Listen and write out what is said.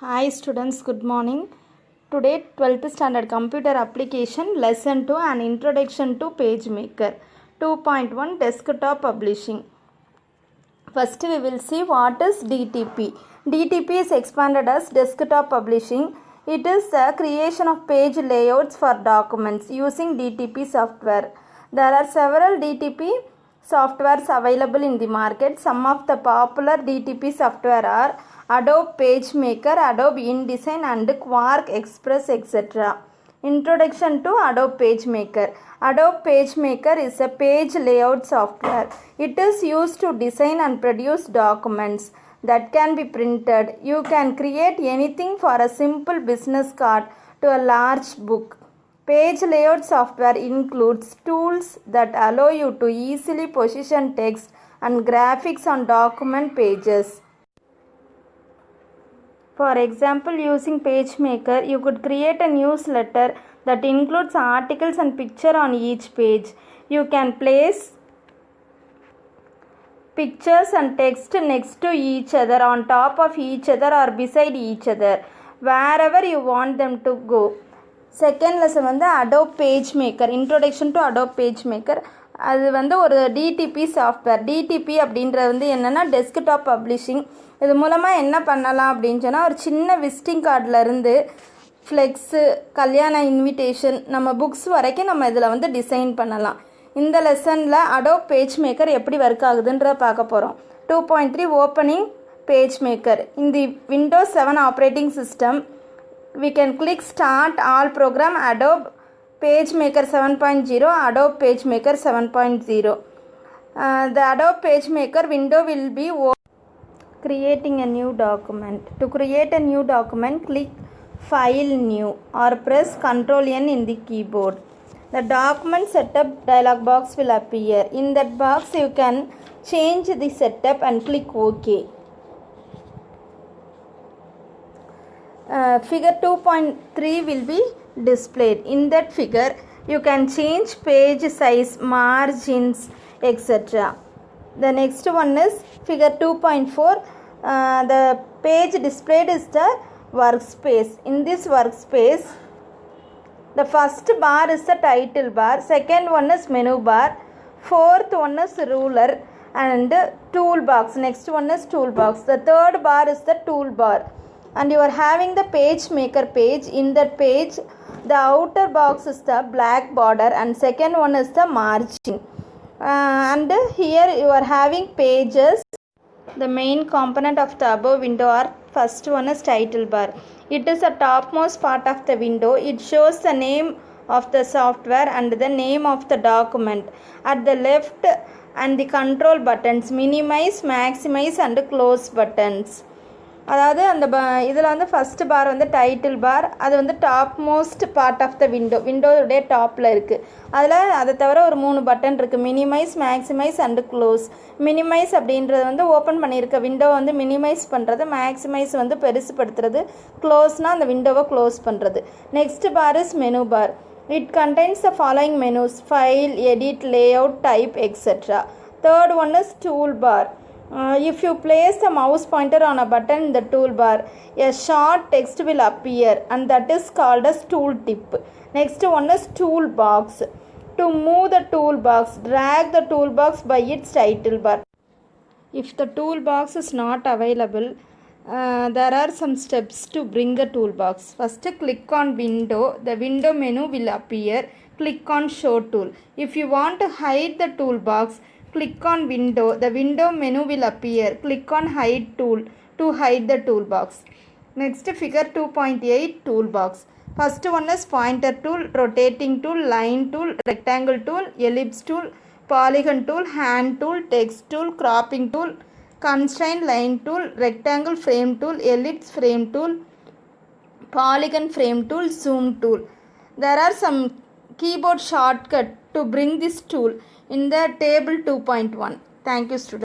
Hi students, good morning. Today 12th standard computer application lesson 2 and introduction to PageMaker 2.1 desktop publishing. First we will see what is DTP. DTP is expanded as desktop publishing. It is the creation of page layouts for documents using DTP software. There are several DTP softwares available in the market. Some of the popular DTP software are Adobe PageMaker, Adobe InDesign and Quark Express etc. Introduction to Adobe PageMaker. Adobe PageMaker is a page layout software. It is used to design and produce documents that can be printed. You can create anything for a simple business card to a large book. Page layout software includes tools that allow you to easily position text and graphics on document pages. For example, using PageMaker, you could create a newsletter that includes articles and picture on each page. You can place pictures and text next to each other, on top of each other or beside each other, wherever you want them to go. Second lesson வந்து Adobe PageMaker, Introduction to Adobe PageMaker. அது வந்து ஒரு TDP software. TDP அப்படின்றது வந்து என்னென்னா desktop publishing. இது மூலமாக என்ன பண்ணலாம் அப்படின்னு சொன்னால், ஒரு சின்ன விசிட்டிங் கார்டிலேருந்து ஃப்ளெக்ஸு, கல்யாண இன்விடேஷன், நம்ம புக்ஸ் வரைக்கும் நம்ம இதில் வந்து டிசைன் பண்ணலாம். இந்த லெசனில் Adobe PageMaker எப்படி ஒர்க் ஆகுதுன்ற பார்க்க போகிறோம். 2.3 opening PageMaker. In the Windows 7 operating system, we can click Start All Program Adobe PageMaker 7.0, Adobe PageMaker 7.0. The Adobe PageMaker window will be creating a new document. To create a new document, click File New or press Ctrl N in the keyboard. The document setup dialog box will appear. In that box, you can change the setup and click OK. Figure 2.3 will be displayed. In that figure, you can change page size, margins, etc. The next one is figure 2.4. The page displayed is the workspace. In this workspace, the first bar is the title bar, second one is menu bar, fourth one is ruler and toolbox. Next one is toolbox. The third bar is the toolbar. And you are having the PageMaker page. In that page, the outer box is the black border and second one is the margin. And here you are having pages. The main component of the above window are, first one is title bar. It is the topmost part of the window. It shows the name of the software and the name of the document. At the left and the control buttons, minimize, maximize and close buttons. அதாவது அந்த இதில் வந்து first பார் வந்து title bar. அது வந்து top most part of the விண்டோவுடைய டாப்பில் இருக்குது. அதில் அதை தவிர ஒரு 3 பட்டன் இருக்குது, minimise, maximise and close. Minimise அப்படின்றது வந்து ஓப்பன் பண்ணியிருக்க விண்டோவை வந்து மினிமைஸ் பண்ணுறது, மேக்ஸிமைஸ் வந்து பெருசுப்படுத்துறது, க்ளோஸ்னால் அந்த விண்டோவை க்ளோஸ் பண்ணுறது. Next bar is menu bar. It contains the following menus: file, edit, layout, type, etcetera. Third one is tool bar. If you place the mouse pointer on a button in the toolbar, a short text will appear and that is called as tooltip. Next one is toolbox. To move the toolbox, drag the toolbox by its title bar. If the toolbox is not available, there are some steps to bring the toolbox. First, click on window. The window menu will appear. Click on show tool. If you want to hide the toolbox, click on window. The window menu will appear. Click on hide tool to hide the toolbox. Next, figure 2.8 toolbox. First one is pointer tool, rotating tool, line tool, rectangle tool, ellipse tool, polygon tool, hand tool, text tool, cropping tool, constraint line tool, rectangle frame tool, ellipse frame tool, polygon frame tool, zoom tool. There are some keyboard shortcut to bring this tool in the table 2.1. Thank you, students.